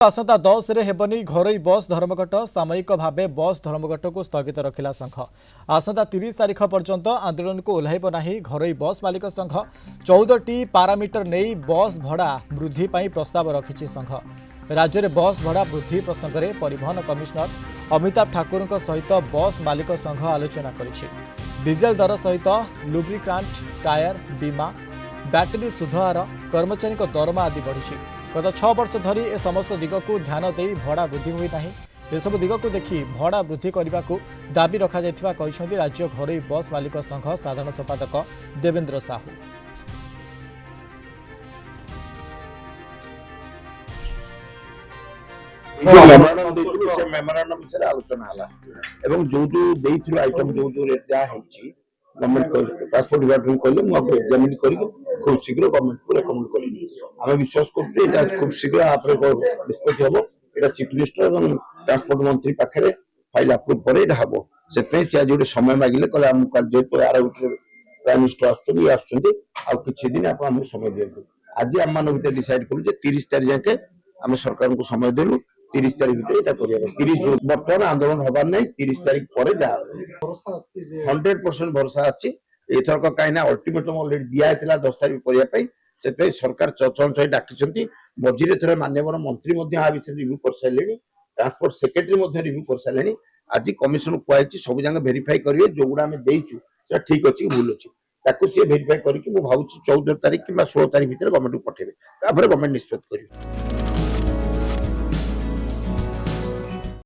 आसंता 10 रे हेबनी घरोई बस धर्मघट सामयिक भावे बस धर्मघट को स्थगित रखिला संघ। आसंता 30 तारीख पर्यंत आंदोलन को ओह्लाइब नाही घरोई बस मालिक संघ। 14टी पारामीटर नहीं बस भड़ा वृद्धि पाई प्रस्ताव रखिछि संघ। राज्य में बस भड़ा वृद्धि प्रसंग में परिवहन कमिशनर अमिताभ ठाकुर सहित बस मालिक संघ आलोचना करिछि। डीजेल दर सहित लुब्रिकांट टायर बीमा बैटेरी सुधार कर्मचारी दरमा आदि बढ़ी। गत 6 वर्ष धरी ए समस्त दिग को ध्यान दे भड़ा वृद्धि हुई नहीं। एसबू दिग को देखि भड़ा वृद्धि करने को दाबी रखा राज्य घरोई बस मालिक संघ साधारण संपादक देवेंद्र साहू। मेमोरांडम विषय आलोचना जो आइटम जो रेट गवर्नमेंट ट्रांसपोर्ट डिपार्टमेंट कहले मुझे एग्जामिन कर खूब शीघ्र गवर्नमेंट को रेकमेंड करें। आम विश्वास कर खूब शीघ्र निष्पत्ति हम ये चीफ मिनिस्टर और ट्रांसपोर्ट मंत्री पाखे फाइल अप्रूव पर हम से आज गोटे समय मागिले कहले जेहतु आर प्राइम मिनिस्टर आसुच्च आप समय दिखाँ। आज आम मान डिसाइड करूँ 30 तारीख जाके आम सरकार को समय देलु 30 तारीख भर 30 बर्तमान आंदोलन हबार नहीं 30 तारीख पर 100% भरोसा अच्छी एथरक कहीं अल्टीमेटम अलरेडी दिखाई 10 तारीख करने सरकार चंचल डाकी मझे थे माननीय मंत्री विषय रिव्यू कर सारे ट्रांसपोर्ट सेक्रेटरी रिव्यू कर सारे। आज कमिशन कही सब जगह भेरीफाई करेंगे जो गुड़ा आम देचु ठीक अच्छी भूल अच्छी ताकू सी भेरीफाई करके भावुँ 14 तारीख कि 16 तारीख भितर गवर्नमेंट को पठेबे गवर्नमेंट निष्पत्ति करें।